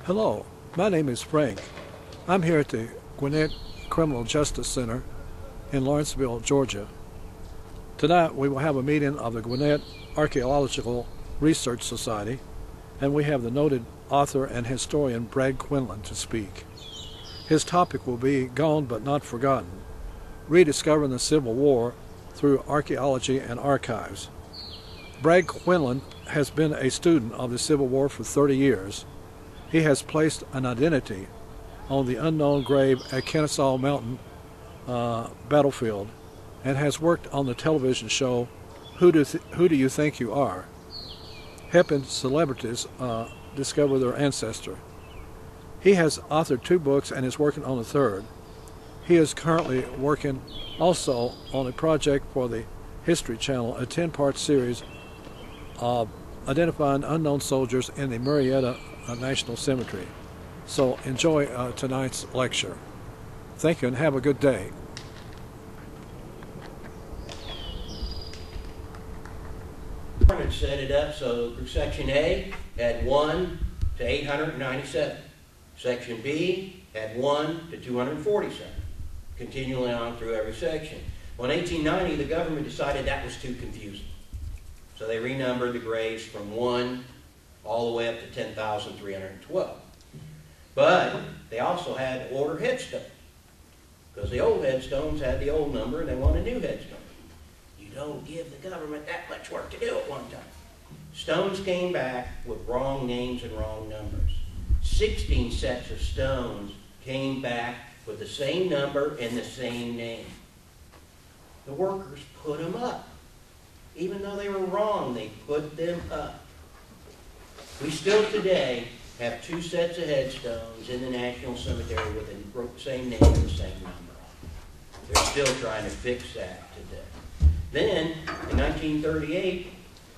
Hello, my name is Frank. I'm here at the Gwinnett Criminal Justice Center in Lawrenceville, Georgia. Tonight we will have a meeting of the Gwinnett Archaeological Research Society, and we have the noted author and historian Brad Quinian to speak. His topic will be Gone but Not Forgotten, Rediscovering the Civil War through Archaeology and Archives. Brad Quinian has been a student of the Civil War for 30 years. He has placed an identity on the unknown grave at Kennesaw Mountain battlefield and has worked on the television show Who Do You Think You Are?, helping celebrities discover their ancestor. He has authored 2 books and is working on a 3rd. He is currently working also on a project for the History Channel, a 10-part series of identifying unknown soldiers in the Marietta National Cemetery. So enjoy tonight's lecture. Thank you and have a good day. Had set it up so Section A had 1 to 897. Section B had 1 to 247. Continually on through every section. Well, in 1890, the government decided that was too confusing. So they renumbered the graves from 1 all the way up to 10,312. But they also had to order headstones, because the old headstones had the old number and they wanted new headstones. You don't give the government that much work to do at one time. Stones came back with wrong names and wrong numbers. 16 sets of stones came back with the same number and the same name. The workers put them up. Even though they were wrong, they put them up. We still today have 2 sets of headstones in the National Cemetery with the same name and the same number. They're still trying to fix that today. Then, in 1938,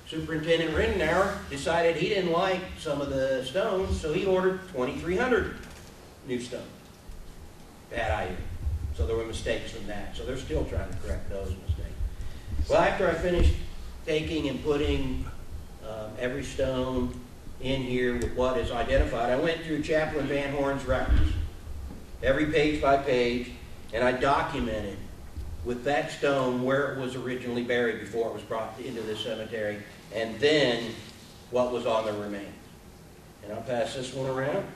Superintendent Rittenauer decided he didn't like some of the stones, so he ordered 2,300 new stones. Bad idea. So there were mistakes from that. So they're still trying to correct those mistakes. Well, after I finished taking and putting every stone in here with what is identified, I went through Chaplain Van Horn's records, every page by page, and I documented with that stone where it was originally buried before it was brought into the cemetery, and then what was on the remains. And I'll pass this one around,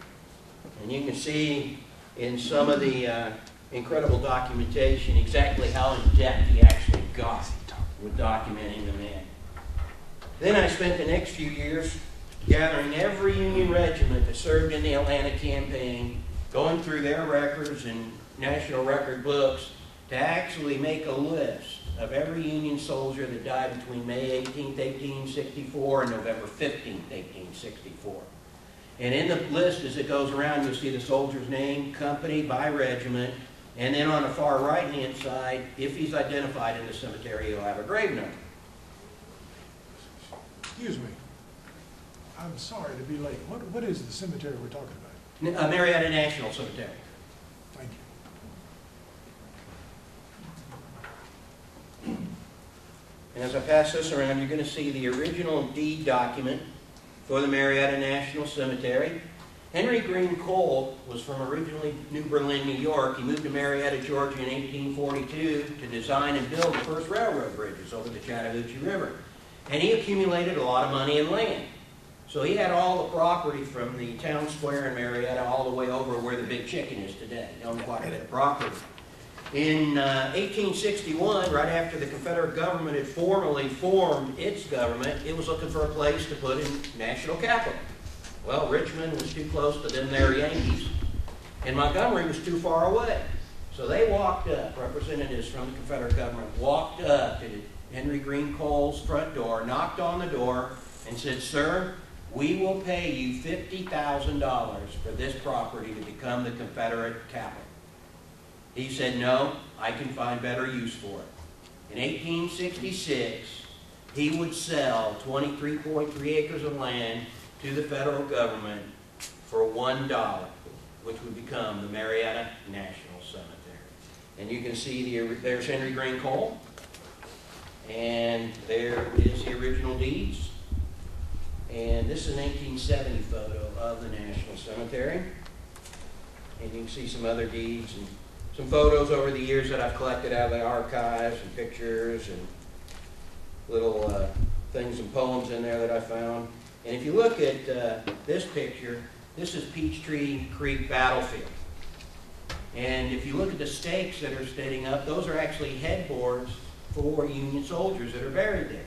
and you can see in some of the incredible documentation exactly how in depth he actually got with documenting the man. Then I spent the next few years gathering every Union regiment that served in the Atlanta campaign, going through their records and national record books to actually make a list of every Union soldier that died between May 18th, 1864 and November 15th, 1864. And in the list as it goes around, you'll see the soldier's name, company by regiment, and then on the far right-hand side, if he's identified in the cemetery, he'll have a grave number. Excuse me. I'm sorry to be late. What is the cemetery we're talking about? Marietta National Cemetery. Thank you. And as I pass this around, you're going to see the original deed document for the Marietta National Cemetery. Henry Green Cole was from originally New Berlin, New York. He moved to Marietta, Georgia in 1842 to design and build the first railroad bridges over the Chattahoochee River. And he accumulated a lot of money and land. So he had all the property from the town square in Marietta all the way over where the Big Chicken is today. He owned quite a bit of property. In 1861, right after the Confederate government had formally formed its government, it was looking for a place to put in national capital. Well, Richmond was too close to them there Yankees, and Montgomery was too far away. So they walked up, representatives from the Confederate government walked up to Henry Green Cole's front door, knocked on the door, and said, "Sir, we will pay you $50,000 for this property to become the Confederate capital." He said, "No, I can find better use for it." In 1866, he would sell 23.3 acres of land to the federal government for $1, which would become the Marietta National Cemetery. And you can see there's Henry Green Cole, and there is the original deeds. And this is an 1870 photo of the National Cemetery. And you can see some other deeds and some photos over the years that I've collected out of the archives, and pictures and little things and poems in there that I found. And if you look at this picture, this is Peachtree Creek Battlefield. And if you look at the stakes that are standing up, those are actually headboards for Union soldiers that are buried there.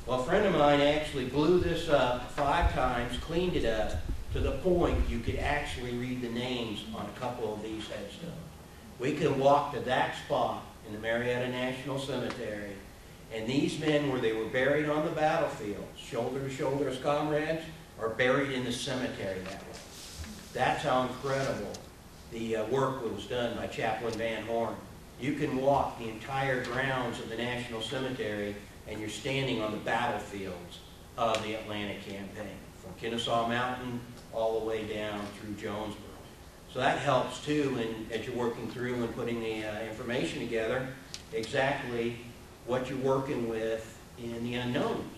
Well, a friend of mine actually blew this up 5 times, cleaned it up, to the point you could actually read the names on a couple of these headstones. We can walk to that spot in the Marietta National Cemetery, and these men, where they were buried on the battlefield, shoulder to shoulder as comrades, are buried in the cemetery that way. That's how incredible the work that was done by Chaplain Van Horn. You can walk the entire grounds of the National Cemetery, and you're standing on the battlefields of the Atlantic Campaign, from Kennesaw Mountain all the way down through Jonesboro. So that helps too, as you're working through and putting the information together, exactly what you're working with in the unknowns.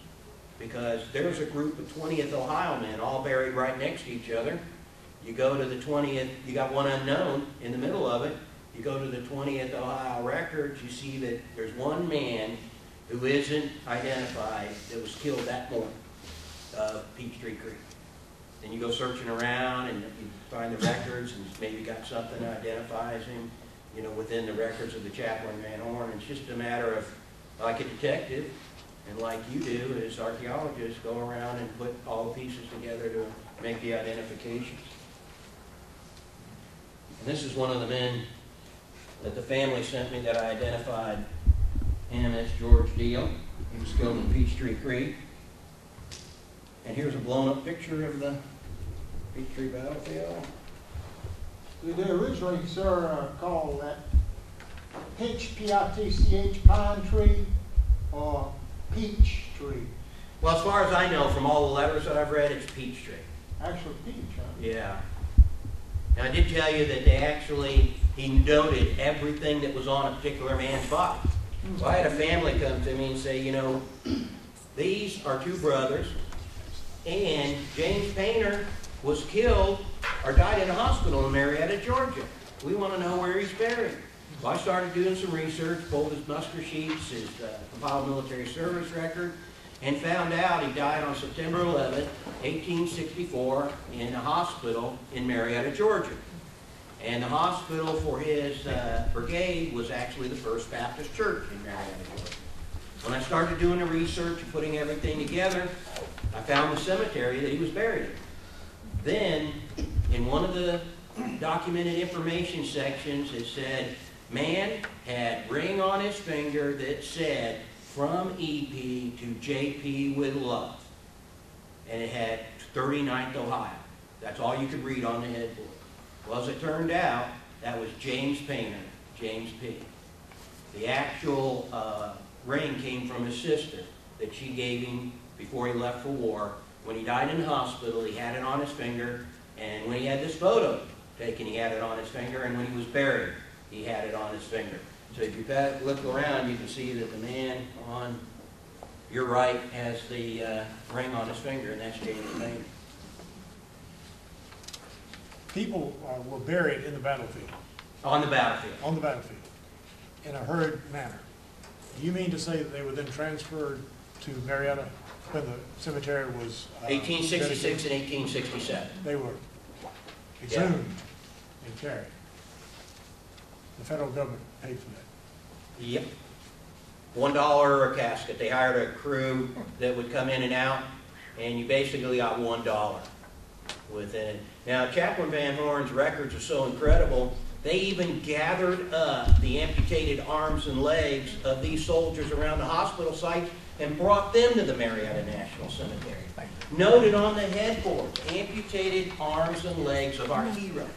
Because there's a group of 20th Ohio men all buried right next to each other. You go to the 20th, you got one unknown in the middle of it. You go to the 20th Ohio records, you see that there's one man who isn't identified that was killed that morning of Peachtree Creek. Then you go searching around and you find the records, and maybe got something that identifies him, you know, within the records of the Chaplain Van Horn. It's just a matter of, like a detective, and like you do as archaeologists, go around and put all the pieces together to make the identifications. And this is one of the men that the family sent me that I identified him as George Deal. He was killed in Peachtree Creek. And here's a blown up picture of the Peachtree battlefield. They originally, sir, called that pitch, P-I-T-C-H, pine tree, or peach tree. Well, as far as I know, from all the letters that I've read, it's Peachtree. Actually, peach, huh? Yeah. Now, I did tell you that he noted everything that was on a particular man's body. So I had a family come to me and say, you know, these are 2 brothers, and James Painter was killed or died in a hospital in Marietta, Georgia. We want to know where he's buried. So I started doing some research, pulled his muster sheets, his compiled military service record, and found out he died on September 11, 1864, in a hospital in Marietta, Georgia. And the hospital for his brigade was actually the First Baptist Church in Marietta, Georgia. When I started doing the research and putting everything together, I found the cemetery that he was buried in. Then, in one of the documented information sections, it said, man had ring on his finger that said, from EP to JP with love. And it had 39th Ohio. That's all you could read on the headboard. Well, as it turned out, that was James Painter, James P. The actual ring came from his sister that she gave him before he left for war. When he died in the hospital, he had it on his finger, and when he had this photo taken, he had it on his finger, and when he was buried, he had it on his finger. So if you look around, you can see that the man on your right has the ring on his finger, and that's James Painter. People were buried in the battlefield. On the battlefield. On the battlefield, in a herd manner. Do you mean to say that they were then transferred to Marietta when the cemetery was 1866 and 1867. They were exhumed and carried. The federal government paid for that. Yep. $1 a casket. They hired a crew that would come in and out, and you basically got $1 within it. Now, Chaplain Van Horn's records are so incredible, they even gathered up the amputated arms and legs of these soldiers around the hospital sites and brought them to the Marietta National Cemetery. Noted on the headboard, amputated arms and legs of our heroes.